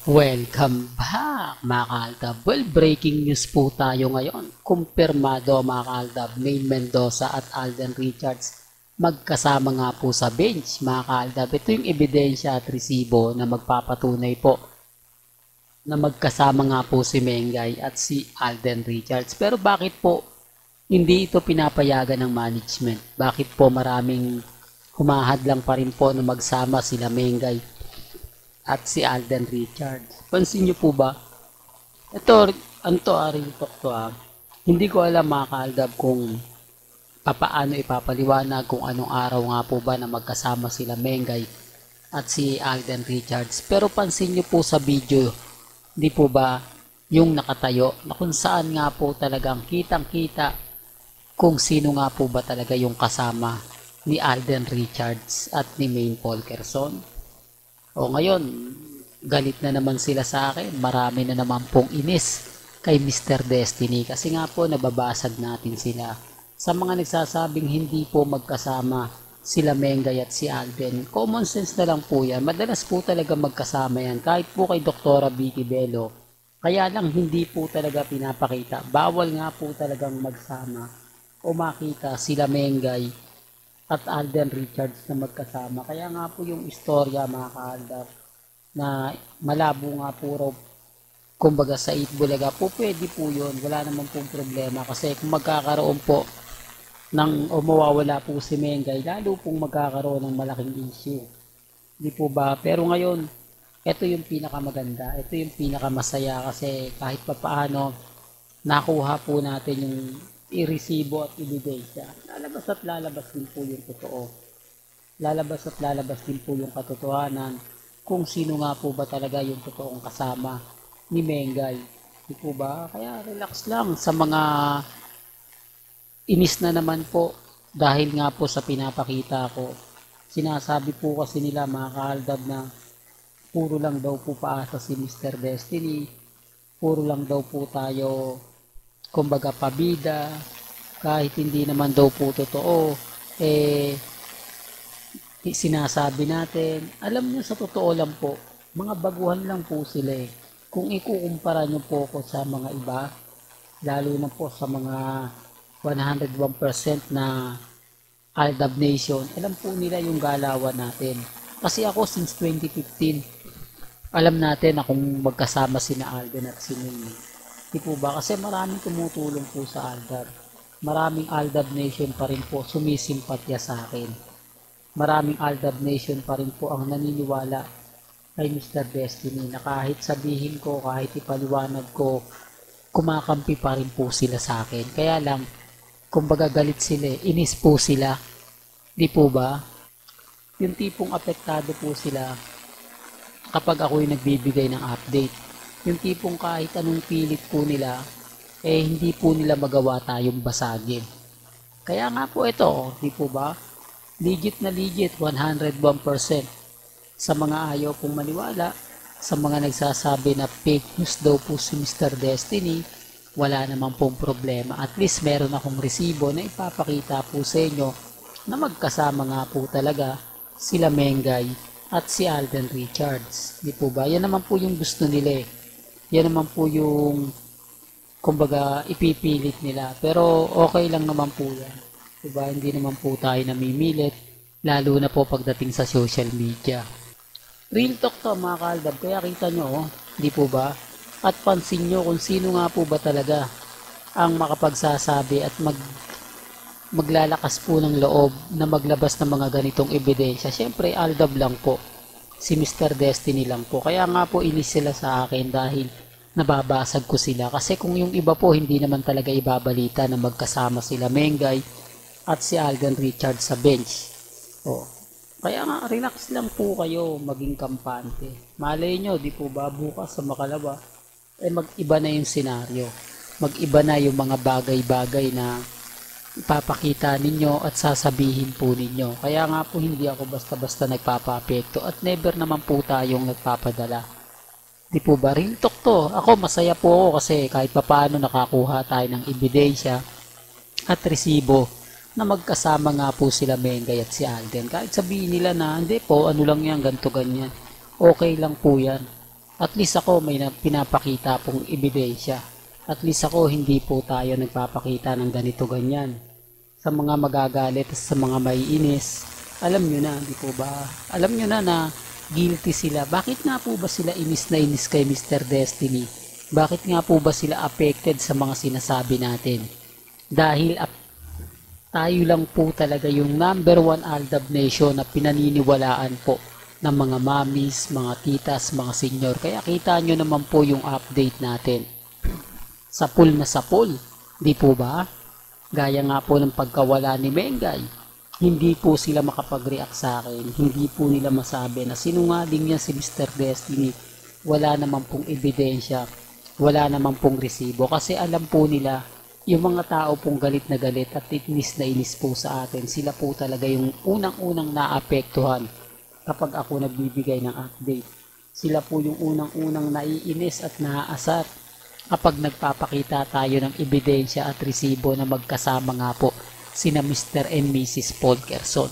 Welcome back mga kaaldab. Well, breaking news po tayo ngayon. Kumpirmado mga kaaldab, Maine Mendoza at Alden Richards magkasama nga po sa bench mga kaaldab. Ito yung ebidensya at resibo na magpapatunay po na magkasama nga po si Mengay at si Alden Richards. Pero bakit po hindi ito pinapayagan ng management? Bakit po maraming humahadlang pa rin po na magsama sila Mengay at si Alden Richards? Pansin niyo po ba? Ito, ito hindi ko alam mga kaaldab kung papaano ipapaliwanag kung anong araw nga po ba na magkasama sila Mengay at si Alden Richards. Pero pansin niyo po sa video, hindi po ba yung nakatayo na kung saan nga po talagang kitang-kita kung sino nga po ba talaga yung kasama ni Alden Richards at ni Maine Polkerson? O ngayon, galit na naman sila sa akin. Marami na naman pong inis kay Mr. Destiny kasi nga po nababasag natin sila. Sa mga nagsasabing hindi po magkasama sila Mengay at si Alden, common sense na lang po yan. Madalas po talaga magkasama yan. Kahit po kay Dr. Vicky Bello. Kaya lang hindi po talaga pinapakita. Bawal nga po talagang magsama o makita sila Mengay at Alden Richards na magkasama. Kaya nga po yung istorya mga kaaldab na malabo nga po raw kumbaga sa Itbulaga po, pwede po yun. Wala naman pong problema kasi kung magkakaroon po ng o mawawala po si Mengay, lalo pong magkakaroon ng malaking issue. Di po ba? Pero ngayon, ito yung pinakamaganda. Ito yung pinakamasaya kasi kahit papaano nakuha po natin yung i-resibo at ebidensya. Lalabas at lalabas din po yung totoo. Lalabas at lalabas din po yung katotohanan kung sino nga po ba talaga yung totoong kasama ni Mengay. Di po ba? Kaya relax lang sa mga inis na naman po dahil nga po sa pinapakita ko. Sinasabi po kasi nila mga kaaldab na puro lang daw po paasa si Mr. Destiny. Puro lang daw po tayo kumbaga pabida, kahit hindi naman daw po totoo, sinasabi natin. Alam niyo sa totoo lang po, mga baguhan lang po sila eh. Kung ikukumpara niyo po ko sa mga iba, lalo na po sa mga 101% na Aldab Nation, alam po nila yung galawan natin. Kasi ako since 2015, alam natin na kung magkasama sina Alden at si Mingming. Di po ba? Kasi maraming tumutulong po sa Aldab. Maraming Aldab Nation pa rin po sumisimpatya sa akin. Maraming Aldab Nation pa rin po ang naniniwala kay Mr. Destiny na kahit sabihin ko, kahit ipaliwanag ko, kumakampi pa rin po sila sa akin. Kaya lang, kumbaga galit sila, inis po sila. Di po ba? Yung tipong apektado po sila kapag ako'y nagbibigay ng update. Yung tipong kahit anong pilit po nila, hindi po nila magawa tayong basagin. Kaya nga po ito, di po ba? Legit na legit, 101%. Sa mga ayaw pong maniwala, sa mga nagsasabi na fake news daw po si Mr. Destiny, wala naman pong problema. At least meron akong resibo na ipapakita po sa inyo na magkasama nga po talaga sila Mengay at si Alden Richards. Di po ba? Yan naman po yung gusto nila eh. Yan naman po yung kumbaga ipipilit nila. Pero okay lang naman po yan. Diba? Hindi naman po tayo namimilit. Lalo na po pagdating sa social media. Real talk to mga kaaldab. Kaya kita nyo, oh, di po ba? At pansin nyo kung sino nga po ba talaga ang makapagsasabi at maglalakas po ng loob na maglabas ng mga ganitong ebidensya. Siyempre, Aldab lang po. Si Mr. Destiny lang po. Kaya nga po inis sila sa akin dahil nababasag ko sila. Kasi kung yung iba po hindi naman talaga ibabalita na magkasama sila Mengay at si Alden Richards sa bench. O, kaya nga relax lang po kayo maging kampante. Malay nyo, di po ba bukas sa Makalawa, mag-iba na yung senaryo. Mag-iba na yung mga bagay-bagay na ipapakita ninyo at sasabihin po ninyo. Kaya nga po hindi ako basta-basta nagpapa-apekto at never naman po tayong nagpapadala. Di po ba? Real talk to. Ako masaya po ako kasi kahit papaano nakakuha tayo ng ebidensya at resibo na magkasama nga po sila Mengay at si Alden. Kahit sabihin nila na hindi po, ano lang yan, ganto ganyan. Okay lang po yan. At least ako may pinapakita pong ebidensya. At least ako hindi po tayo nagpapakita ng ganito ganyan. Sa mga magagalit, sa mga maiinis, alam nyo na, di po ba? Alam nyo na guilty sila. Bakit nga po ba sila inis na inis kay Mr. Destiny? Bakit nga po ba sila affected sa mga sinasabi natin? Dahil tayo lang po talaga yung number one Aldab Nation na pinaniniwalaan po ng mga mamis, mga titas, mga senior. Kaya kita nyo naman po yung update natin. Sapul na sapul, di po ba? Gaya nga po ng pagkawala ni Mengay. Hindi po sila makapag-react sa akin. Hindi po nila masabi na sinungaling yan si Mr. Destiny. Wala naman pong ebidensya. Wala naman pong resibo. Kasi alam po nila, yung mga tao pong galit na galit at inis na inis po sa atin, sila po talaga yung unang-unang naapektuhan kapag ako nagbibigay ng update. Sila po yung unang-unang naiinis at naaasar kapag nagpapakita tayo ng ebidensya at resibo na magkasama nga po sina Mr. and Mrs. Polkerson.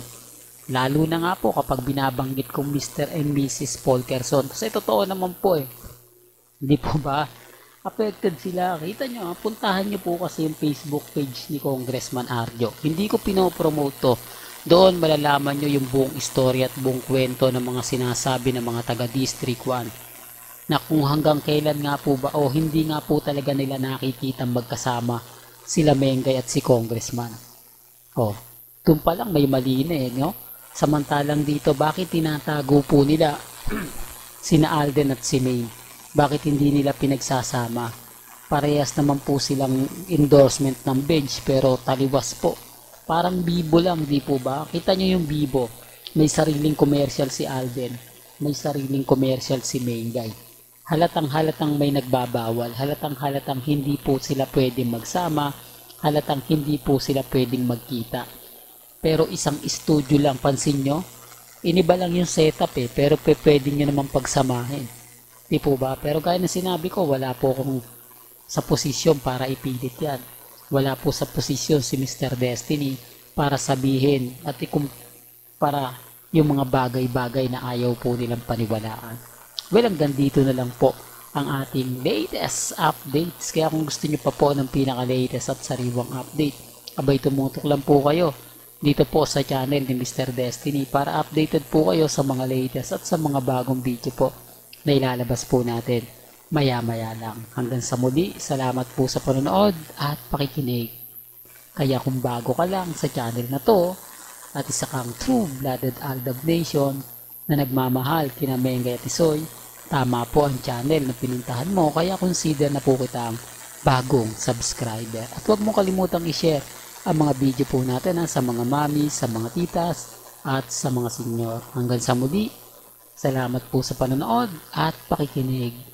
Lalo na nga po kapag binabanggit kong Mr. and Mrs. Polkerson. Kasi totoo naman po eh. Hindi po ba? Affected sila. Kita nyo, puntahan nyo po kasi yung Facebook page ni Congressman Arjo. Hindi ko pinopromote to. Doon malalaman nyo yung buong istorya at buong kwento ng mga sinasabi ng mga taga District 1. Na kung hanggang kailan nga po ba o hindi nga po talaga nila nakikita magkasama sila Mengay at si Congressman. Oh, doon pa lang may mali na eh, no? Samantalang dito, bakit tinatago po nila sina Alden at si May? Bakit hindi nila pinagsasama? Parehas naman po silang endorsement ng bench pero taliwas po. Parang bibo lang, di po ba? Kita nyo yung bibo. May sariling commercial si Alden. May sariling commercial si Mengay. Halatang may nagbabawal. Halatang hindi po sila pwedeng magsama. Halatang hindi po sila pwedeng magkita. Pero isang studio lang, pansin nyo? Iniba lang yung setup eh, pero pwede nyo naman pagsamahin. Di po ba? Pero gaya na sinabi ko, wala po akong sa posisyon para ipilit yan. Wala po sa posisyon si Mr. Destiny para sabihin at para yung mga bagay-bagay na ayaw po nilang paniwalaan. Well, hanggang dito na lang po ang ating latest updates. Kaya kung gusto nyo pa po ng pinaka-latest at sariwang update, abay tumutok lang po kayo dito po sa channel ni Mr. Destiny para updated po kayo sa mga latest at sa mga bagong video po na ilalabas po natin maya-maya lang. Hanggang sa muli, salamat po sa panonood at pakikinig. Kaya kung bago ka lang sa channel na to at isa kang true-blooded Aldab Nation na nagmamahal kina Mengay at Isoy, tama po ang channel na pinuntahan mo, kaya consider na po kitang bagong subscriber. At huwag mo kalimutang i-share ang mga video po natin sa mga mami, sa mga titas at sa mga senior. Hanggang sa muli, salamat po sa panonood at pakikinig.